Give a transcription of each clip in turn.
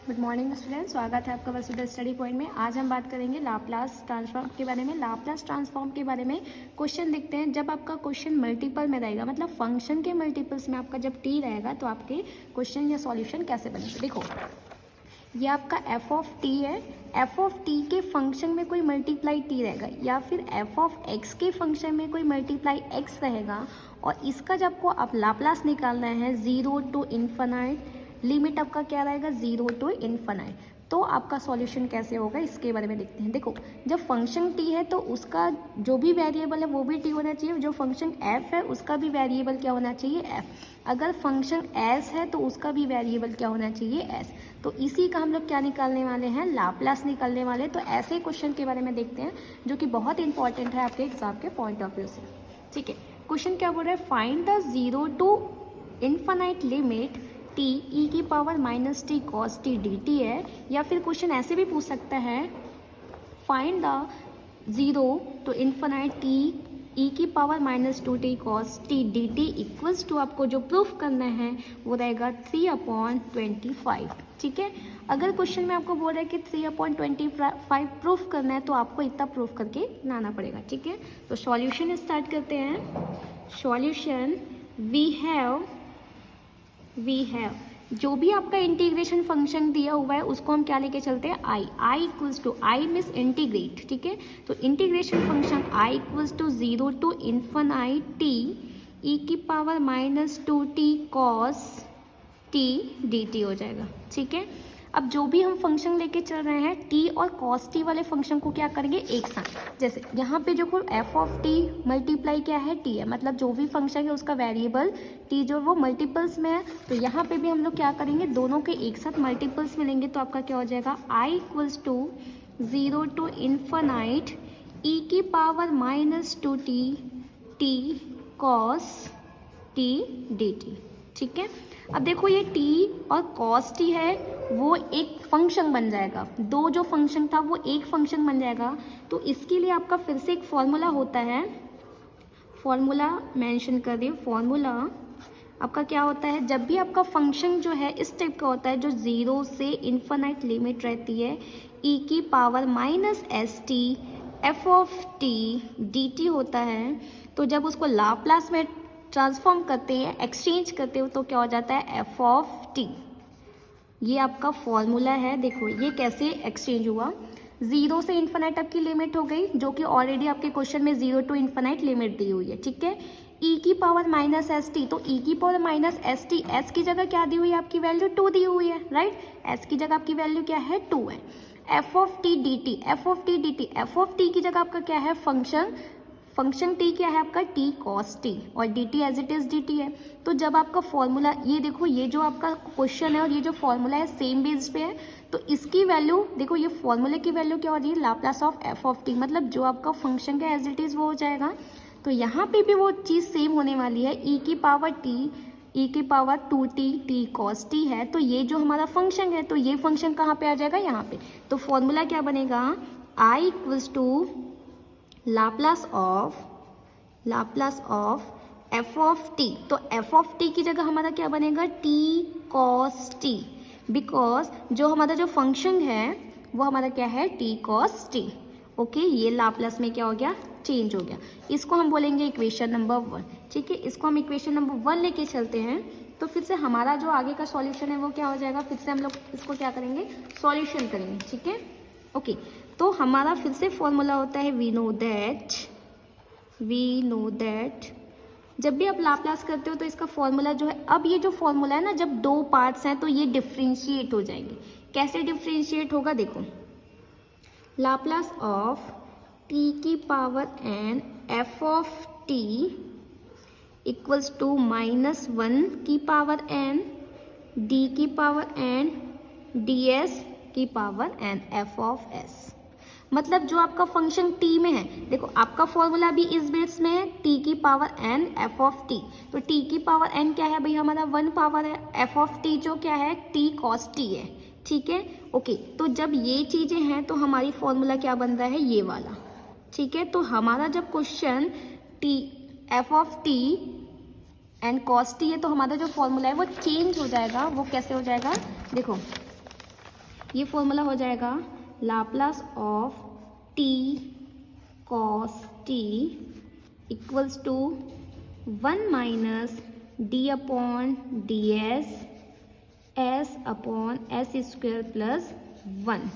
Good morning student, स्वागत है आपका वसुधा स्टडी पॉइंट में। आज हम बात करेंगे लाप्लास ट्रांसफॉर्म के बारे में। लाप्लास ट्रांसफॉर्म के बारे में क्वेश्चन देखते हैं। जब आपका क्वेश्चन मल्टीपल में रहेगा, मतलब फंक्शन के मल्टीपल्स में आपका जब टी रहेगा, तो आपके क्वेश्चन या सॉल्यूशन कैसे बनेगा। देखो, ये आपका एफ ऑफ टी है। एफ ऑफ टी के फंक्शन में कोई मल्टीप्लाई टी रहेगा, या फिर एफ ऑफ एक्स के फंक्शन में कोई मल्टीप्लाई एक्स रहेगा, और इसका जब आपको आप लाप्लास निकालना है 0 टू इन्फिनाइट, लिमिट आपका क्या रहेगा 0 टू इन्फिनाइट, तो आपका सॉल्यूशन कैसे होगा इसके बारे में देखते हैं। देखो, जब फंक्शन टी है तो उसका जो भी वेरिएबल है वो भी टी होना चाहिए, जो फंक्शन एफ है उसका भी वेरिएबल क्या होना चाहिए एफ। अगर फंक्शन एस है तो उसका भी वेरिएबल क्या होना चाहिए एस। तो इसी का हम लोग क्या निकालने वाले हैं, लाप्लास निकालने वाले। तो ऐसे क्वेश्चन के बारे में देखते हैं जो कि बहुत इंपॉर्टेंट है आपके एग्जाम के पॉइंट ऑफ व्यू से। ठीक है, क्वेश्चन क्या बोल रहा है, find the 0 to infinite limit t e की power minus t cos t D T है। या फिर क्वेश्चन ऐसे भी पूछ सकता है, find the 0 to infinite t e की power minus 2t cos t D T equals to, आपको जो प्रूफ करना है वो रहेगा 3/25। ठीक है, अगर क्वेश्चन में आपको बोल रहा है कि 3/25 प्रूफ करना है, तो आपको इतना प्रूफ करके लाना पड़ेगा। ठीक है, तो सॉल्यूशन स्टार्ट करते हैं। सॉल्यूशन वी हैव जो भी आपका इंटीग्रेशन फंक्शन दिया हुआ है उसको हम क्या लेके चलते हैं, I equals to, I means integrate. ठीक है, तो integration function I equals to 0 to infinite t e की power minus 2t cos t D t हो जाएगा। ठीक है, अब जो भी हम फंक्शन लेके चल रहे हैं, टी और कॉस टी वाले फंक्शन को क्या करेंगे एक साथ। जैसे यहाँ पे जो एफ ऑफ टी मल्टीप्लाई क्या है टी है, मतलब जो भी फंक्शन है उसका वेरिएबल टी जो वो मल्टीपल्स में है, तो यहाँ पे भी हम लोग क्या करेंगे, दोनों के एक साथ मल्टीपल्स में लेंगे। तो आपका क्या हो जाएगा, आई इक्वल्स टू 0 टू इन्फिनाइट ई की power minus 2t T cos t D T. ठीक है, अब देखो ये t और cos t है वो एक फंक्शन बन जाएगा, दो जो फंक्शन था वो एक फंक्शन बन जाएगा। तो इसके लिए आपका फिर से एक फॉर्मूला होता है, फॉर्मूला मेंशन कर दिए। फॉर्मूला आपका क्या होता है, जब भी आपका फंक्शन जो है इस टाइप का होता है, जो 0 से इन्फिनाइट लिमिट रहती है, e की power minus S T F of T D T होता है, तो जब उसको लाप्लास में ट्रांसफॉर्म करते हैं, एक्सचेंज करते हो, तो क्या हो जाता है एफ ऑफ टी। ये आपका फॉर्मूला है। देखो ये कैसे एक्सचेंज हुआ, 0 से इन्फिनाइट आपकी लिमिट हो गई, जो कि ऑलरेडी आपके क्वेश्चन में 0 टू इन्फिनाइट लिमिट दी हुई है। ठीक है, e की पावर माइनस एस टी, तो e की power minus S T, S की जगह क्या दी हुई है आपकी वैल्यू 2 दी हुई है, राइट। एस की जगह आपकी वैल्यू क्या है 2 है। F of T D T, F of T D T, F of T की जगह आपका क्या है फंक्शन टी क्या है आपका टी कॉस टी, और D T as it is D T है। तो जब आपका फॉर्मूला, ये देखो ये जो आपका क्वेश्चन है और ये जो फॉर्मूला है सेम बेस पे है, तो इसकी वैल्यू देखो, ये फॉर्मूले की वैल्यू क्या हो रही है, Laplace of F of T, मतलब जो आपका फंक्शन का एज इट इज वो हो जाएगा। तो यहाँ पे भी वो चीज़ सेम होने वाली है, ई की पावर टी ई की power 2t T cos T है, तो ये जो हमारा फंक्शन है, तो ये फंक्शन कहाँ पे आ जाएगा, यहाँ पे। तो फॉर्मूला क्या बनेगा, I equals to Laplace of F of T. तो एफ ऑफ टी की जगह हमारा क्या बनेगा, टी कॉस टी, बिकॉज जो हमारा जो फंक्शन है वो हमारा क्या है टी कॉस टी। ओके, ये लाप्लास में क्या हो गया, चेंज हो गया। इसको हम बोलेंगे इक्वेशन नंबर 1। ठीक है, इसको हम इक्वेशन नंबर 1 लेके चलते हैं, तो फिर से हमारा जो आगे का सॉल्यूशन है वो क्या हो जाएगा, फिर से हम लोग इसको क्या करेंगे, सॉल्यूशन करेंगे। ठीक है, ओके, तो हमारा फिर से फॉर्मूला होता है, वी नो दैट जब भी आप लाप्लास करते हो तो इसका फॉर्मूला जो है, अब ये जो फॉर्मूला है ना, जब दो पार्ट्स हैं तो ये डिफ्रेंशिएट हो जाएंगे। कैसे डिफ्रेंशिएट होगा, देखो, लाप्लास ऑफ टी की power N F of T equals to -1 की पावर एन डी की पावर एन डी एस की power N F of S. मतलब जो आपका फंक्शन t में है, देखो आपका फॉर्मूला भी इस बेस में है, t की power n f of t, तो t की पावर n क्या है भाई, हमारा 1 पावर है, f ऑफ t जो क्या है t cos t है। ठीक है, ओके, तो जब ये चीजें हैं तो हमारी फॉर्मूला क्या बन रहा है, ये वाला। ठीक है, तो हमारा जब question t f of t and cos t है, तो हमारा जो फॉर्मूला है वो चेंज हो जाएगा। वो कैसे हो जाएगा, देखो ये फॉर्मूला हो जाएगा Laplace of T cos T equals to 1 minus D upon D S upon S square plus 1।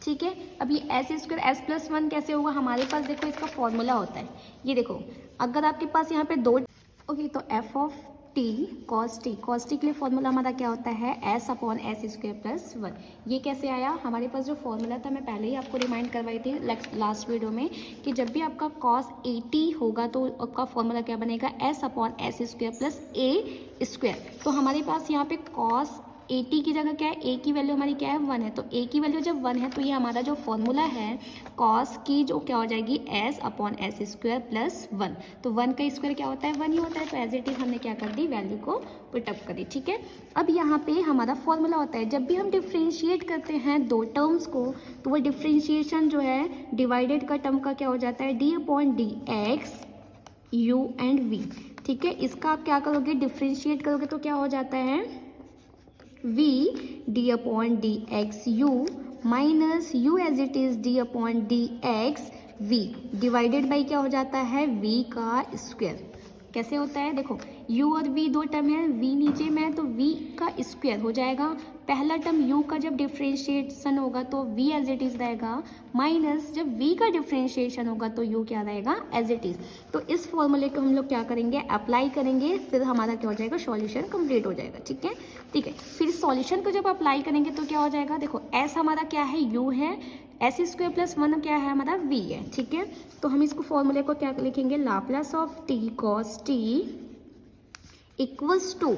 ठीक है, अब ये एस स्क्वायर एस प्लस 1 कैसे होगा, हमारे पास देखो इसका फॉर्मूला होता है, ये देखो अगर आपके पास यहाँ पे दो ओके तो f of T cos T के लिए फॉर्मूला हमारा क्या होता है S upon S square plus 1। ये कैसे आया, हमारे पास जो फॉर्मूला था मैं पहले ही आपको रिमाइंड करवाई थी लास्ट वीडियो में कि जब भी आपका कॉस 80 होगा तो आपका फॉर्मूला क्या बनेगा s upon S square plus a square. तो हमारे पास यहाँ पे कॉस 80 की जगह क्या है, ए की वैल्यू हमारी क्या है 1 है, तो ए की वैल्यू जब 1 है तो ये हमारा जो फॉर्मूला है कॉस की जो क्या हो जाएगी S upon S square plus 1। तो 1 का स्क्वायर क्या होता है 1 ही होता है, तो एज इट इज हमने क्या कर दी वैल्यू को पुट अप करी। ठीक है, अब यहाँ पे हमारा फॉर्मूला होता है जब भी हम डिफ्रेंशिएट करते हैं दो टर्म्स को तो वो डिफ्रेंशिएशन जो है डिवाइडेड का टर्म का क्या हो जाता है D upon D X U and V. ठीक है, इसका आप क्या करोगे डिफ्रेंशिएट करोगे तो क्या हो जाता है v d upon D X U minus U as it is d upon D X v divided by क्या हो जाता है v का स्क्वायर। कैसे होता है देखो u और v दो टर्म है, v नीचे में है तो v का स्क्वायर हो जाएगा। पहला टर्म u का जब डिफ्रेंशिएशन होगा तो v एज इट इज रहेगा, माइनस जब v का डिफ्रेंशिएशन होगा तो u क्या रहेगा एज इट इज। तो इस फॉर्मूले को हम लोग क्या करेंगे अप्लाई करेंगे, फिर हमारा क्या हो जाएगा सॉल्यूशन कंप्लीट हो जाएगा। ठीक है, ठीक है, फिर सॉल्यूशन को जब अप्लाई करेंगे तो क्या हो जाएगा देखो s हमारा क्या है u है, एस स्क्वायर प्लस 1 क्या है हमारा v है। ठीक है, तो हम इसको फॉर्मूले को क्या लिखेंगे Laplace of T cos T equals to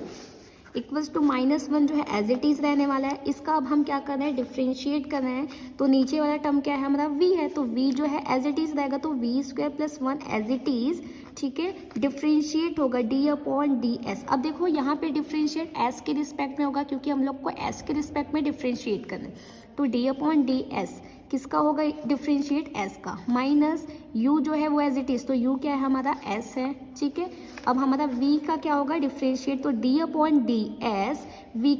-1 जो है एज इट इज रहने वाला है। इसका अब हम क्या कर रहे हैं डिफ्रेंशिएट कर रहे हैं, तो नीचे वाला टर्म क्या है हमारा v है, तो v जो है एज इट इज रहेगा तो v square plus 1 as it is. ठीक है, डिफ्रेंशिएट होगा d अपॉन डी एस। अब देखो यहाँ पे डिफ्रेंशिएट s के रिस्पेक्ट में होगा क्योंकि हम लोग को s के रिस्पेक्ट में डिफ्रेंशिएट करना है, तो d अपॉन डी एस किसका होगा डिफ्रेंशिएट s का, माइनस u जो है वो एज इट इज, तो u क्या है हमारा s है। ठीक है, अब हमारा v का क्या होगा डिफ्रेंशिएट, तो d upon D S v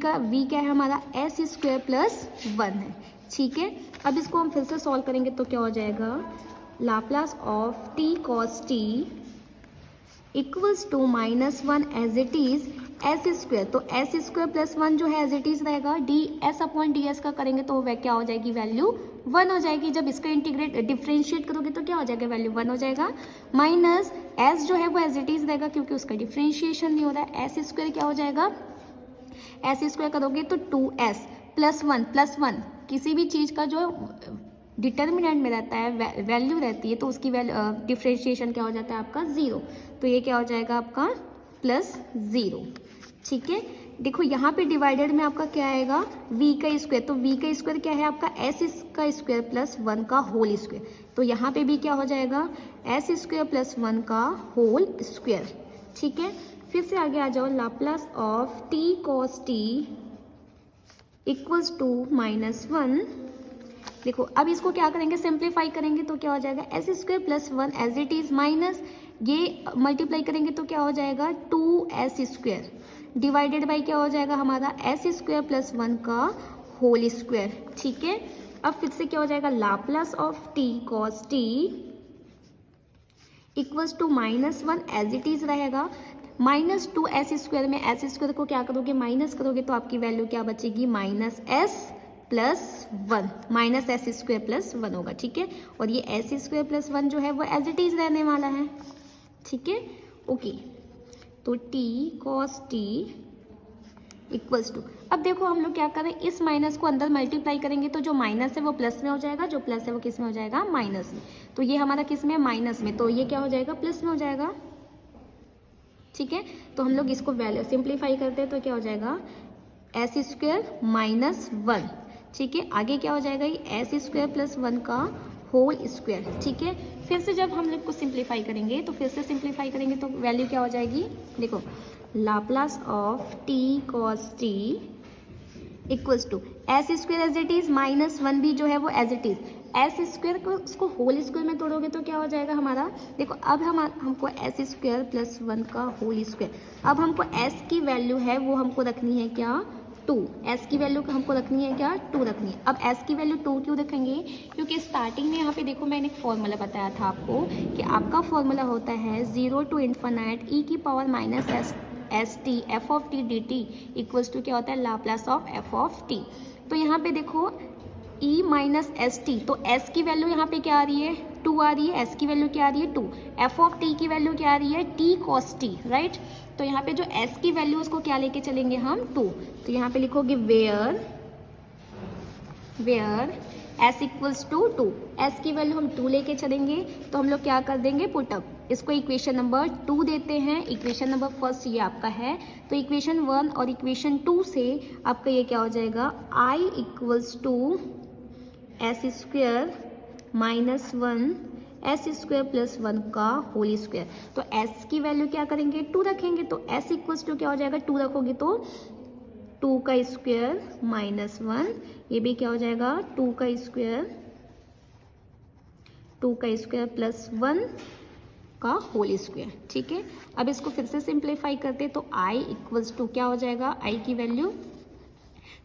क्या है हमारा s स्क्वायर प्लस 1 है। ठीक है, अब इसको हम फिर से सॉल्व करेंगे तो क्या हो जाएगा Laplace of T cos T equals to -1 as it is S square, तो एस स्क्वायर प्लस 1 जो है एज इट इज रहेगा, D S upon D S का करेंगे तो वह क्या हो जाएगी वैल्यू 1 हो जाएगी। जब इसका इंटीग्रेट डिफ्रेंशिएट करोगे तो क्या हो जाएगा वैल्यू 1 हो जाएगा, माइनस एस जो है वो एज इट इज रहेगा क्योंकि उसका डिफ्रेंशिएशन नहीं हो रहा है, एस स्क्वायर क्या हो जाएगा एस स्क्वायर करोगे तो 2s प्लस 1 किसी भी चीज़ का जो डिटर्मिनेंट में रहता है वैल्यू रहती है तो उसकी डिफ्रेंशिएशन क्या हो जाता है आपका 0, तो ये क्या हो जाएगा आपका +0। ठीक है, देखो यहाँ पे डिवाइडेड में आपका क्या आएगा v का स्क्वायर, तो v का स्क्वायर क्या है आपका s का स्क्वायर प्लस 1 का होल स्क्वायर, तो यहाँ पे भी क्या हो जाएगा s स्क्वायर प्लस 1 का होल स्क्वायर। ठीक है, फिर से आगे आ जाओ Laplace of t cos t equals to -1। देखो अब इसको क्या करेंगे सिंप्लीफाई करेंगे तो क्या हो जाएगा S square plus 1 as it is, minus ये मल्टीप्लाई करेंगे तो क्या हो जाएगा 2s स्क्वायर डिवाइडेड बाई क्या हो जाएगा हमारा s स्क्वायर प्लस 1 का होल स्क्वायर। ठीक है, अब फिर से क्या हो जाएगा Laplace of T cos T equals to -1 as it is रहेगा, -2s स्क्वायर में s स्क्वायर को क्या करोगे माइनस करोगे तो आपकी वैल्यू क्या बचेगी -s plus 1 minus S square plus 1 होगा। ठीक है, और ये एस स्क्वायर प्लस 1 जो है वो एज इट इज रहने वाला है। ठीक है, ओके, तो T cos T equals to, अब देखो हम लोग क्या करें इस माइनस को अंदर मल्टीप्लाई करेंगे तो जो माइनस है वो प्लस में हो जाएगा, जो प्लस है वो किस में हो जाएगा माइनस में, तो ये हमारा किस में माइनस में, तो ये क्या हो जाएगा प्लस में हो जाएगा। ठीक है, तो हम लोग इसको वैल्यू सिंप्लीफाई करते हैं तो क्या हो जाएगा एस स्क्वायर माइनस 1। ठीक है, आगे क्या हो जाएगा ये एस स्क्वायर प्लस 1 का होल स्क्वायर। ठीक है, फिर से जब हम लोग को सिंप्लीफाई करेंगे तो फिर से सिंप्लीफाई करेंगे तो वैल्यू क्या हो जाएगी देखो Laplace of T cos T equals to S square as it is -1 भी जो है वो as it is, S square को उसको होल स्क्वायर में तोड़ोगे तो क्या हो जाएगा हमारा देखो अब हमको एस स्क्वायर प्लस 1 का होल स्क्वायर, अब हमको एस की वैल्यू है वो हमको रखनी है क्या 2, s की वैल्यू हमको रखनी है क्या, 2 रखनी है। अब s की वैल्यू 2 क्यों रखेंगे, क्योंकि स्टार्टिंग में यहाँ पे देखो मैंने एक फॉर्मूला बताया था आपको कि आपका फॉर्मूला होता है 0 to इन्फिनिट e की power minus S T F of T D T equals to क्या होता है, Laplace of F of T. तो यहाँ पे देखो e माइनस एस टी, तो s की वैल्यू यहाँ पे क्या आ रही है, 2 आ रही है, s की वैल्यू क्या आ रही है 2, f ऑफ t की वैल्यू क्या आ रही है, t cos t, राइट। तो यहाँ पे जो s की वैल्यू उसको क्या लेके चलेंगे हम, 2। तो यहाँ पे लिखोगे where s equals to 2, s की वैल्यू हम 2 लेके चलेंगे तो हम लोग क्या कर देंगे, पुटअप, इसको इक्वेशन नंबर 2 देते हैं। इक्वेशन नंबर फर्स्ट ये आपका है, तो इक्वेशन 1 और इक्वेशन 2 से आपका ये क्या हो जाएगा, i equals to S square minus 1 S square plus 1 का होल स्क्वेयर। तो s की वैल्यू क्या करेंगे, 2 रखेंगे, तो s इक्वल्स टू क्या हो जाएगा, 2 रखोगे तो 2 का स्क्वेयर माइनस 1, ये भी क्या हो जाएगा 2 का स्क्वेयर प्लस 1 का होल स्क्वेयर, ठीक है। अब इसको फिर से सिंप्लीफाई करते तो i इक्वल्स टू क्या हो जाएगा, i की वैल्यू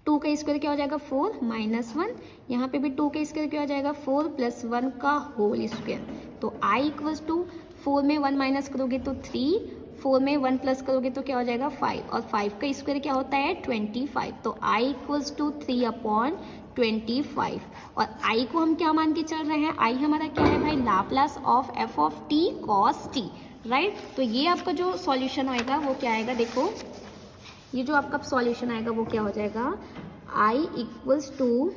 2 का स्क्वायर क्या हो जाएगा 4 माइनस 1, यहाँ पे भी 2 का स्क्वायर क्या हो जाएगा 4 प्लस 1 का होल स्क्वायर। तो i इक्वल्स टू 4 में 1 माइनस करोगे तो 3, 4 में 1 प्लस करोगे तो क्या हो जाएगा 5, और 5 का स्क्वायर क्या होता है 25। तो i इक्वल्स टू 3/25, और i को हम क्या मान के चल रहे हैं, i हमारा क्या है भाई, Laplace of f of t cos t, right. तो ये आपका जो सॉल्यूशन आएगा वो क्या आएगा, देखो ये जो आपका सॉल्यूशन आएगा वो क्या हो जाएगा, i equals to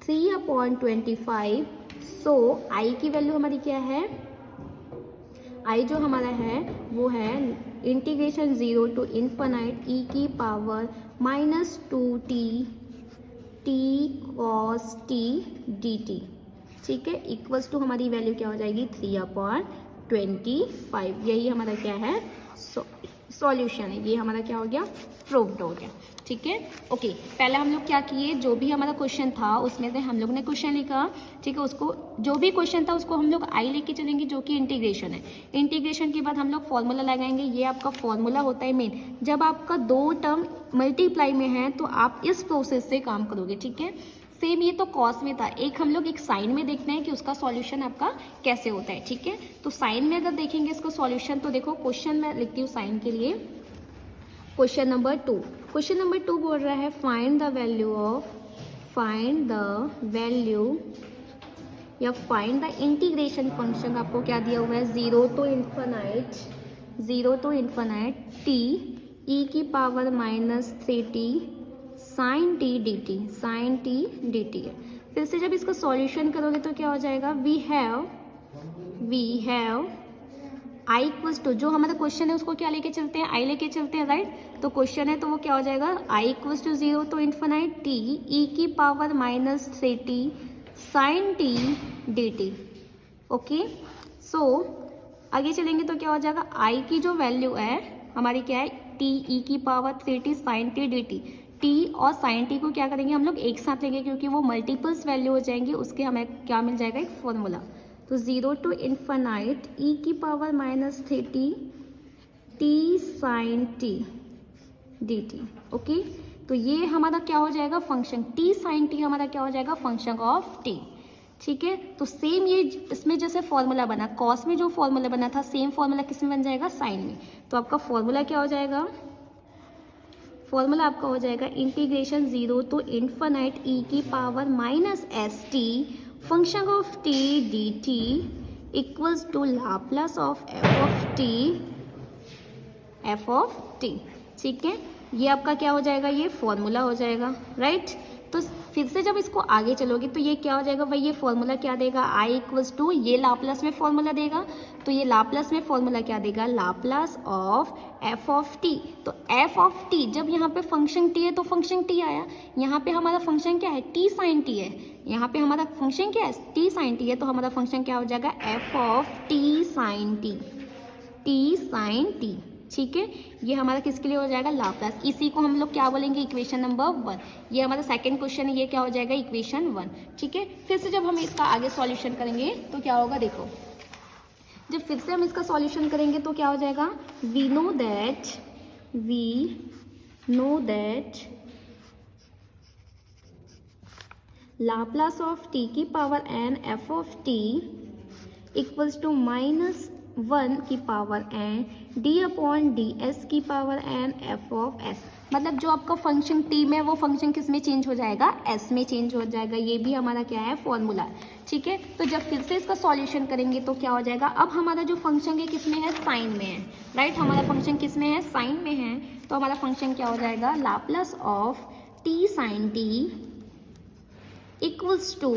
3/25। So i की वैल्यू हमारी क्या है, i जो हमारा है वो है इंटीग्रेशन 0 to इन्फिनिट e की power minus 2t t cos t dt, ठीक है, इक्वल्स टू हमारी वैल्यू क्या हो जाएगी 3/25। यही हमारा क्या है, सॉल्यूशन है, ये हमारा क्या हो गया, प्रूव्ड हो गया, ठीक है। ओके, पहले हम लोग क्या किए, जो भी हमारा क्वेश्चन था उसमें से हम लोग ने क्वेश्चन लिखा, ठीक है, उसको जो भी क्वेश्चन था उसको हम लोग आई लेके चलेंगे जो कि इंटीग्रेशन है। इंटीग्रेशन के बाद हम लोग फॉर्मूला लगाएंगे, ये आपका फॉर्मूला होता है मेन। जब आपका 2 टर्म मल्टीप्लाई में है तो आप इस प्रोसेस से काम करोगे, ठीक है। सेम ये तो कॉस में था, एक हम लोग एक साइन में देखते हैं कि उसका सॉल्यूशन आपका कैसे होता है, ठीक है। तो साइन में अगर देखेंगे इसको सॉल्यूशन, तो देखो क्वेश्चन में लिखती हूँ साइन के लिए, क्वेश्चन नंबर 2 बोल रहा है find the find the integration function. आपको क्या दिया हुआ है, 0 to इन्फिनिट t e की power minus 3t sine t dt है। फिर से जब इसका सॉल्यूशन करोगे तो क्या हो जाएगा, we have i equals to, जो हमारा क्वेश्चन है उसको क्या लेके चलते हैं, i लेके चलते हैं, राइट। तो क्वेश्चन है तो वो क्या हो जाएगा, i equals to 0 to infinite t e की power minus 3t sine t dt, okay. So आगे चलेंगे तो क्या हो जाएगा, i की जो वैल्यू है हमारी क्या है, t e की power 3t sine t dt, t और साइन t को क्या करेंगे हम लोग एक साथ लेंगे क्योंकि वो मल्टीपल्स वैल्यू हो जाएंगे, उसके हमें क्या मिल जाएगा, एक फॉर्मूला। तो 0 to इन्फिनिट e की power minus 3t t sine t dt, okay. तो ये हमारा क्या हो जाएगा, फंक्शन t साइन t हमारा क्या हो जाएगा, फंक्शन ऑफ t, ठीक है। तो सेम ये इसमें जैसे फॉर्मूला बना, कॉस में जो फॉर्मूला बना था सेम फॉर्मूला किस में बन जाएगा, साइन में। तो आपका फॉर्मूला क्या हो जाएगा, फॉर्मूला आपका हो जाएगा इंटीग्रेशन 0 to इन्फिनिट e की power minus S T function of t dt equals to Laplace of f of t, ठीक है। ये आपका क्या हो जाएगा, ये फॉर्मूला हो जाएगा, राइट। तो फिर से जब इसको आगे चलोगे तो ये क्या हो जाएगा भाई, ये फॉर्मूला क्या देगा, i इक्वल्स टू, ये लाप्लास में फॉर्मूला देगा, तो ये लाप्लास में फॉर्मूला क्या देगा, Laplace of f of t। तो f ऑफ t, जब यहाँ पे फंक्शन t है तो फंक्शन t आया, यहाँ पे हमारा फंक्शन क्या है, t साइन t है, यहाँ पे हमारा फंक्शन क्या है, t साइन t है, तो हमारा फंक्शन क्या हो जाएगा, f of t sine t, ठीक है। ये हमारा किसके लिए हो जाएगा, लाप्लास। इसी को हम लोग क्या बोलेंगे, इक्वेशन नंबर 1। ये हमारा सेकंड क्वेश्चन है, ये क्या हो जाएगा, इक्वेशन 1, ठीक है। फिर से जब हम इसका आगे सॉल्यूशन करेंगे तो क्या होगा, देखो जब फिर से हम इसका सॉल्यूशन करेंगे तो क्या हो जाएगा, we know that Laplace of T की power N F of T equals to -1 की power N d upon D S की power N F of S. मतलब जो आपका फंक्शन टी में वो फंक्शन किस में चेंज हो जाएगा, एस में चेंज हो जाएगा। ये भी हमारा क्या है, फॉर्मूला। ठीक है, तो जब फिर से इसका सॉल्यूशन करेंगे तो क्या हो जाएगा, अब हमारा जो फंक्शन है किस में है, साइन में है। राइट, हमारा फंक्शन किस में है, साइन में है। तो हमारा फंक्शन क्या हो जाएगा, Laplace of T sine T equals to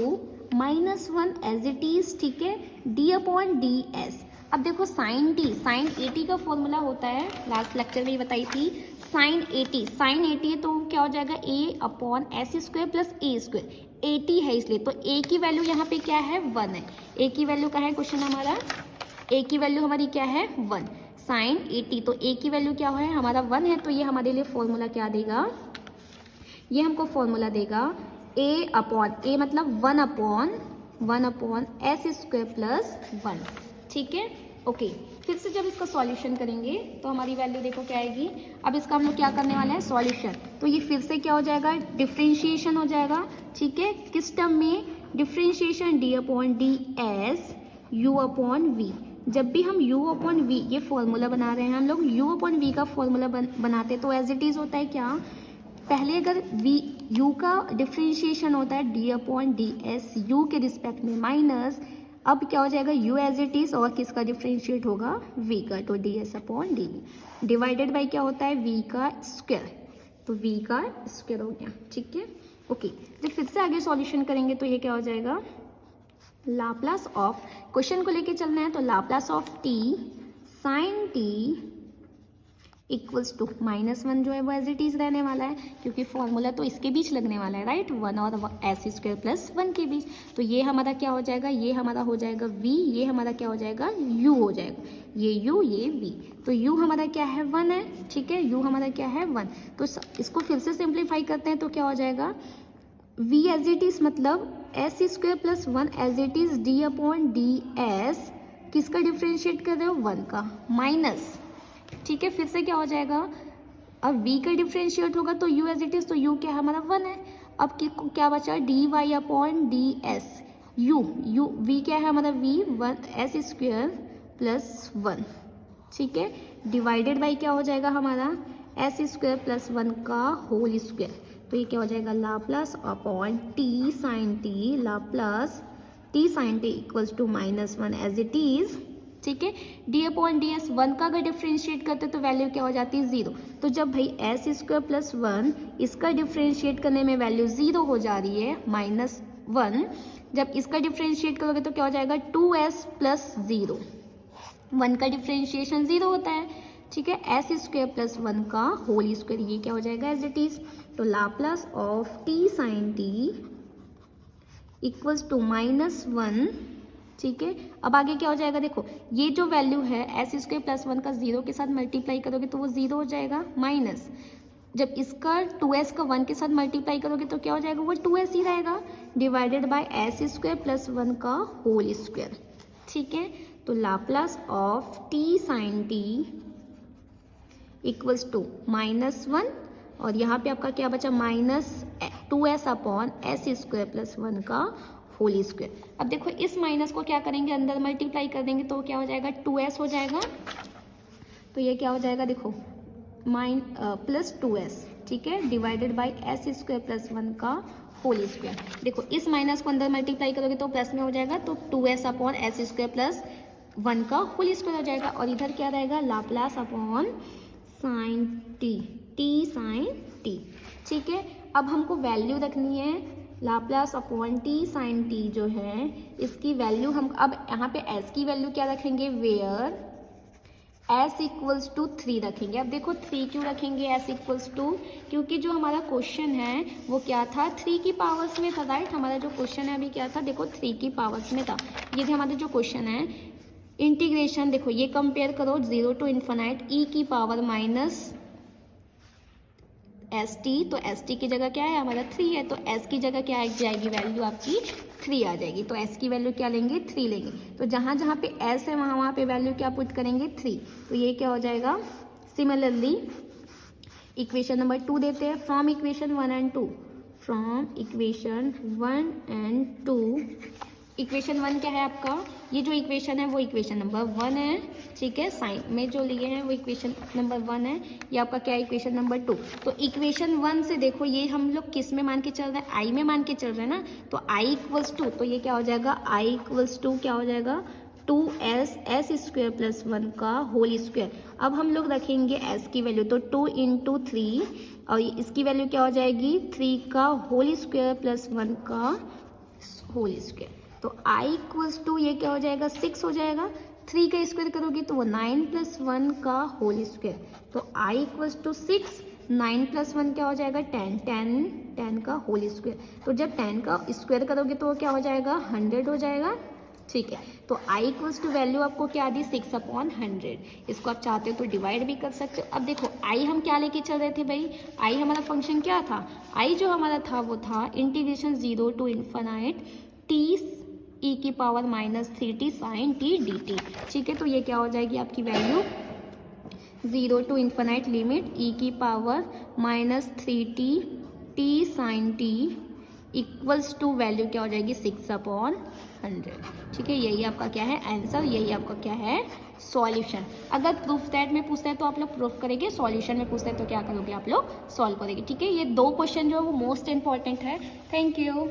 -1 as it is. ठीक है, डी अपॉन डी एस। अब देखो साइन टी, साइन 80 का फॉर्मूला होता है, लास्ट लेक्चर में ही बताई थी, साइन 80 है तो क्या हो जाएगा, a upon S square plus a square. 80 है इसलिए तो a की वैल्यू यहाँ पे क्या है, 1 है। a की वैल्यू क्या है, क्वेश्चन हमारा a की वैल्यू हमारी क्या है, 1। साइन 80 तो a की वैल्यू क्या है, हमारा 1 है। तो ये हमारे लिए फॉर्मूला क्या देगा, ये हमको फॉर्मूला देगा a अपॉन a मतलब 1 अपॉन एस स्क्वायर प्लस 1। ठीक है, ओके। फिर से जब इसका सॉल्यूशन करेंगे तो हमारी वैल्यू देखो क्या आएगी। अब इसका हम लोग क्या करने वाले हैं, सॉल्यूशन। तो ये फिर से क्या हो जाएगा, डिफरेंशिएशन हो जाएगा। ठीक है, किस टर्म में, differentiation D upon D S U upon V. जब भी हम u अपॉन वी, ये फॉर्मूला बना रहे हैं हम लोग, u अपॉन वी का फॉर्मूला बनाते तो एज इट इज होता है क्या, पहले अगर v u का डिफरेंशिएशन होता है d upon D S you के रिस्पेक्ट में माइनस, अब क्या हो जाएगा, u एज इट इज और किसका डिफरेंशिएट होगा, v का, तो D S upon D V divided by क्या होता है, v का स्क्वायर, तो v का स्क्वायर हो गया। ठीक है, ओके। जब फिर से आगे सॉल्यूशन करेंगे तो ये क्या हो जाएगा, लाप्लास ऑफ, क्वेश्चन को लेके चलना है तो Laplace of T sine T equals to -1 जो है वो एज इट इज रहने वाला है, क्योंकि फॉर्मूला तो इसके बीच लगने वाला है, राइट, 1 और एस स्क्वायर प्लस 1 के बीच। तो ये हमारा क्या हो जाएगा, ये हमारा हो जाएगा v, ये हमारा क्या हो जाएगा, u हो जाएगा, ये u ये v। तो u हमारा क्या है, 1 है। ठीक है, u हमारा क्या है, 1। तो इसको फिर से सिंप्लीफाई करते हैं तो क्या हो जाएगा, v एज इट इज मतलब S square plus 1 as it is d upon D S, किसका डिफ्रेंशिएट कर रहे हो, 1 का, माइनस। ठीक है, फिर से क्या हो जाएगा, अब v का डिफ्रेंशिएट होगा तो u एज इट इज, तो u क्या है, हमारा 1 है। अब क्या बचा, D Y upon D S, u v क्या है हमारा, v 1 एस स्क्वायर प्लस 1। ठीक है, डिवाइडेड बाई क्या हो जाएगा हमारा, एस स्क्वायर प्लस 1 का होल स्क्वायर। तो ये क्या हो जाएगा, Laplace upon T sine T, Laplace T sine T equals to -1 as it is. ठीक है, डी अपॉन डी एस, 1 का अगर डिफ्रेंशिएट करते तो वैल्यू क्या हो जाती है, 0। तो जब भाई एस स्क्वायर प्लस 1 इसका डिफ्रेंशिएट करने में वैल्यू 0 हो जा रही है, -1, जब इसका डिफ्रेंशिएट करोगे तो क्या हो जाएगा, 2s प्लस 0। 1 का डिफ्रेंशिएशन 0 होता है। ठीक है, एस स्क्वायर प्लस 1 का होल स्क्वायर, ये क्या हो जाएगा, एज इट इज। तो Laplace of T sine T equals to -1। ठीक है, अब आगे क्या हो जाएगा, देखो ये जो वैल्यू है एस स्क्वायर प्लस 1 का 0 के साथ मल्टीप्लाई करोगे तो वो 0 हो जाएगा, माइनस जब इसका 2s का 1 के साथ मल्टीप्लाई करोगे तो क्या हो जाएगा, वो 2s ही रहेगा, divided by S square plus 1 का होल स्क्वायर। ठीक है, तो Laplace of T sine T equals to -1 और यहाँ पे आपका क्या बचा, -2s upon S square plus 1 का होल स्क्वायर। अब देखो इस माइनस को क्या करेंगे, अंदर मल्टीप्लाई कर देंगे तो क्या हो जाएगा, 2s हो जाएगा। तो ये क्या हो जाएगा, देखो प्लस 2s। ठीक है, divided by S square plus 1 का होल स्क्वायर। देखो इस माइनस को अंदर मल्टीप्लाई करोगे तो प्लस में हो जाएगा, तो 2s upon S square plus 1 का होल स्क्वायर हो जाएगा। और इधर क्या रहेगा, Laplace upon sine T, T sine T. ठीक है, अब हमको वैल्यू रखनी है, Laplace upon T sine T जो है इसकी वैल्यू हम अब यहाँ पे s की वैल्यू क्या रखेंगे, वेयर s इक्वल्स टू 3 रखेंगे। अब देखो 3 क्यों रखेंगे s इक्वल्स टू, क्योंकि जो हमारा क्वेश्चन है वो क्या था, 3 की पावर्स में था, राइट। हमारा जो क्वेश्चन है अभी क्या था, देखो 3 की पावर्स में था। ये हमारा जो क्वेश्चन है इंटीग्रेशन, देखो ये कंपेयर करो 0 टू इन्फिनाइट e की पावर माइनस एस टी, तो एस टी की जगह क्या है हमारा 3 है, तो एस की जगह क्या आ जाएगी, वैल्यू आपकी 3 आ जाएगी। तो एस की वैल्यू क्या लेंगे, 3 लेंगे। तो जहाँ जहाँ पे एस है वहाँ पे वैल्यू क्या पुट करेंगे, 3। तो ये क्या हो जाएगा, सिमिलरली इक्वेशन नंबर 2 देते हैं, from equation 1 and 2, from equation 1 and 2। Equation 1 क्या है आपका, ये जो इक्वेशन है वो इक्वेशन नंबर 1 है, ठीक है। साइन में जो लिए हैं वो इक्वेशन नंबर 1 है, ये आपका क्या है इक्वेशन नंबर 2। तो इक्वेशन 1 से देखो ये हम लोग किस में मान के चल रहे हैं, आई में मान के चल रहे हैं ना, तो आई इक्वल्स टू, तो ये क्या हो जाएगा, आई इक्वल्स टू क्या हो जाएगा 2s स्क्वायर प्लस 1 का होल स्क्वायर। अब हम लोग रखेंगे s की वैल्यू, तो 2 इंटू 3 और इसकी वैल्यू क्या हो जाएगी 3 का होल स्क्वायर प्लस 1 का होल स्क्वायर। तो i इक्वल्स टू ये क्या हो जाएगा 6 हो जाएगा, 3 का स्क्वायर करोगे तो वो 9 प्लस 1 का होल स्क्वायर। तो i इक्वल्स टू 6, 9 प्लस 1 क्या हो जाएगा 10 का होल स्क्वायर। तो जब 10 का स्क्वायर करोगे तो वो क्या हो जाएगा 100 हो जाएगा, ठीक है। तो i इक्वल्स टू वैल्यू आपको क्या दी 6/100। इसको आप चाहते हो तो डिवाइड भी कर सकते हो। अब देखो i हम क्या लेके चल रहे थे भाई, i हमारा फंक्शन क्या था, i जो हमारा था वो था integration 0 to infinite t e की power -3t sin t dt, ठीक है। तो ये क्या हो जाएगी आपकी value 0 to infinite limit e की power -3t t sin t equals to value क्या हो जाएगी 6/100, ठीक है। यही आपका क्या है आंसर, यही आपका क्या है सॉल्यूशन। अगर प्रूफ दैट में पूछता है तो आप लोग प्रूफ करेंगे, सॉल्यूशन में पूछता है तो क्या करोगे आप लोग सॉल्व करेंगे, ठीक है। ये 2 क्वेश्चन जो है वो मोस्ट इंपॉर्टेंट है। Thank you.